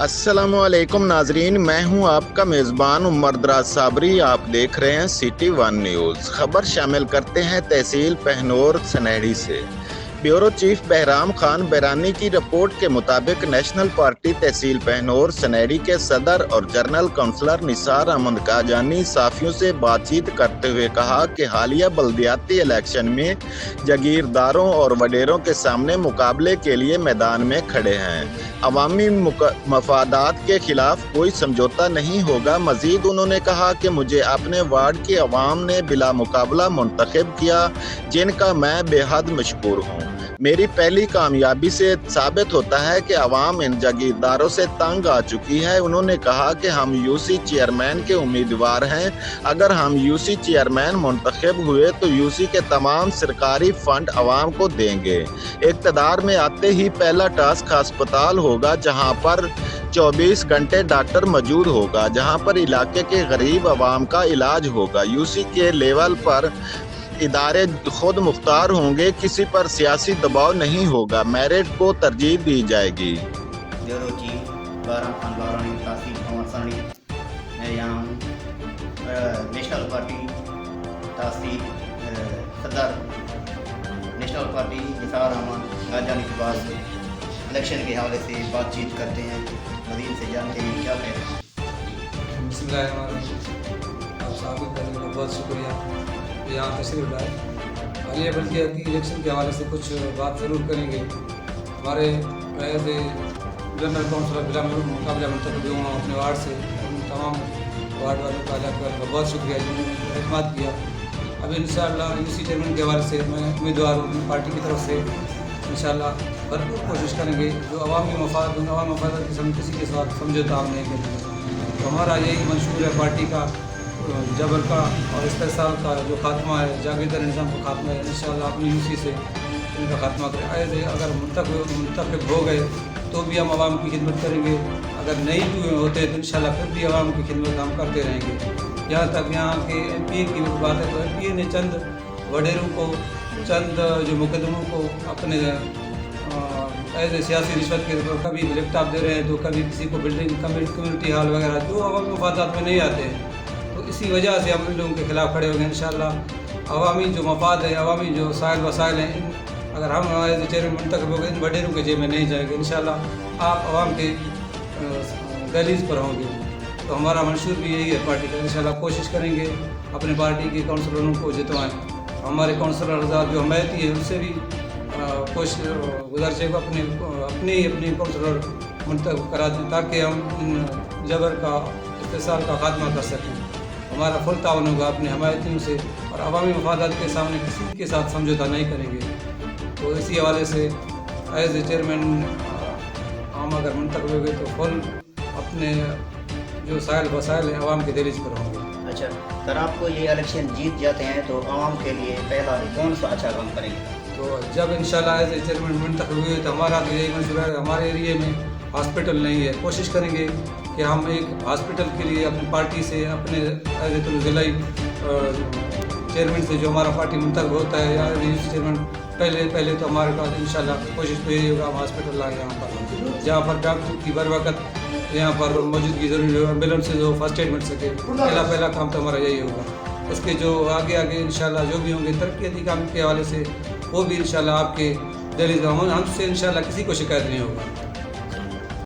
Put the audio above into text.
अस्सलामुअलैकुम नाजरीन, मैं हूं आपका मेज़बान उमर दराज साबरी। आप देख रहे हैं सिटी वन न्यूज़। खबर शामिल करते हैं तहसील पहनौर सनैडी से। ब्यूरो चीफ बहराम खान बैरानी की रिपोर्ट के मुताबिक नेशनल पार्टी तहसील पहनौर सनैडी के सदर और जनरल काउंसलर निसार अहमद काजानी साफियों से बातचीत करते हुए कहा कि हालिया बल्दियाती इलेक्शन में जागीरदारों और वडेरों के सामने मुकाबले के लिए मैदान में खड़े हैं। अवामी मफादात के खिलाफ कोई समझौता नहीं होगा। मजीद उन्होंने कहा कि मुझे अपने वार्ड की अवाम ने बिला मुकाबला मुंतखब किया, जिनका मैं बेहद मशकूर हूँ। मेरी पहली कामयाबी से साबित होता है कि अवाम इन जागीरदारों से तंग आ चुकी है। उन्होंने कहा कि हम यूसी चेयरमैन के उम्मीदवार हैं। अगर हम यूसी चेयरमैन मुंतखब हुए तो यूसी के तमाम सरकारी फंड अवाम को देंगे। इक़्तिदार में आते ही पहला टास्क अस्पताल होगा, जहां पर 24 घंटे डॉक्टर मौजूद होगा, जहां पर इलाके के गरीब अवाम का इलाज होगा। यूसी के लेवल पर इदारे खुद मुख्तार होंगे, किसी पर सियासी दबाव नहीं होगा, मेरिट को तरजीह दी जाएगी। ब्यूरो चीफ बहराम खान बैरानी तहसील पहनौर सनैडी, मैं यहाँ हूँ। नेशनल पार्टी तहसील सदर नेशनल पार्टी निसार अहमद काजानी के पास इलेक्शन के हवाले से बातचीत करते हैं। मजीद से जानते हैं क्या कह रहे हैं। बिस्मिल्लाहिर्रहमानिर्रहीम। आप साहब का बहुत शुक्रिया यहाँ तशरीफ लाए। हालिया बल्दियाती इलेक्शन के हवाले से कुछ बात ज़रूर करेंगे। हमारे एज ए जनरल काउंसलर बिला मुकाबला मुंतखब हुआ हूँ अपने वार्ड से। उन तमाम वार्ड वालों का बहुत शुक्रिया जिन्होंने एतमाद किया। अब इंशाअल्लाह यूसी चेयरमैन के हवाले से मैं उम्मीदवार हूँ अपनी पार्टी की तरफ से। इंशाअल्लाह भरपूर कोशिश करेंगे। जो अवामी मफाद की किसी के साथ समझौता हम नहीं करेंगे। तो हमारा यही मंशूर है पार्टी का जबर का और इस्तेसाल का जो खात्मा है, जागीरदार निज़ाम का खात्मा है। इंशाअल्लाह अपनी यूसी से इनका खात्मा करें। अगर मुंतखब हो गए तो भी हम आवाम की खिदमत करेंगे, अगर नहीं भी होते तो इंशाअल्लाह फिर भी आवाम की खिदमत हम करते रहेंगे। यहाँ तक यहाँ के MP की बात है तो MP ने चंद वडेरों को, चंद जो मुकदमों को अपने एज ए सियासी रिश्वत के ऊपर कभी लैपटॉप दे रहे हैं तो कभी किसी को बिल्डिंग कम्युनिटी हॉल वगैरह जो अवामी मफादात में नहीं आते हैं। तो इसी वजह से हम इन लोगों के खिलाफ खड़े हो गए। इंशाअल्लाह अवामी जो मफाद है, अवामी जो साइल वसाइल हैं, अगर हम एज ए चेयरमैन मुंतखब हो गए इन वडेरों के जेब में नहीं जाएंगे। इंशाअल्लाह आप अवाम के दहलीज पर होंगे। तो हमारा मंशूर भी यही है पार्टी का। इंशाअल्लाह कोशिश करेंगे अपने पार्टी के काउंसलरों को जितवाएँ। हमारे काउंसलर आज़ाद जो हमायती है उनसे भी कोशिश गुजारिश को अपनी काउंसलर मुंतखब करा दें ताकि हम जबर का इस्तेसाल का खात्मा कर सकें। हमारा फुल ताउन होगा अपने हमायतियों से और अवामी मफादात के सामने किसी के साथ समझौता नहीं करेंगे। तो इसी हवाले से एज ए चेयरमैन हम अगर मुंतखब हो गए तो फुल अपने जो साइल वसाइल हैं अवाम के दहलीज पर होंगे। अच्छा, अगर आपको ये इलेक्शन जीत जाते हैं तो आवाम के लिए पहला कौन सा अच्छा काम करेंगे? तो जब इंशाअल्लाह एज ए चेयरमैन मुंतखब हुए तो हमारा तो यही मंशूर है। हमारे एरिए में हॉस्पिटल नहीं है, कोशिश करेंगे कि हम एक हॉस्पिटल के लिए अपनी पार्टी से अपने एज ए ज़िलाई चेयरमैन से जो हमारा पार्टी मुंतखब होता है या चेयरमैन पहले तो हमारे पास इंशाअल्लाह कोशिश तो यही होगा हम हॉस्पिटल लाएँ यहाँ पर, जहाँ पर डॉक्टर की बर वक्त यहाँ पर मौजूदगी ज़रूरी हो, एम्बुलेंस से जो फर्स्ट एड मिल सके। पहला काम तो हमारा यही होगा। उसके जो आगे इंशाअल्लाह जो भी होंगे तरक्याती काम के हवाले से वो भी इंशाअल्लाह आपके दहलीज हमसे इंशाअल्लाह किसी को शिकायत नहीं होगा।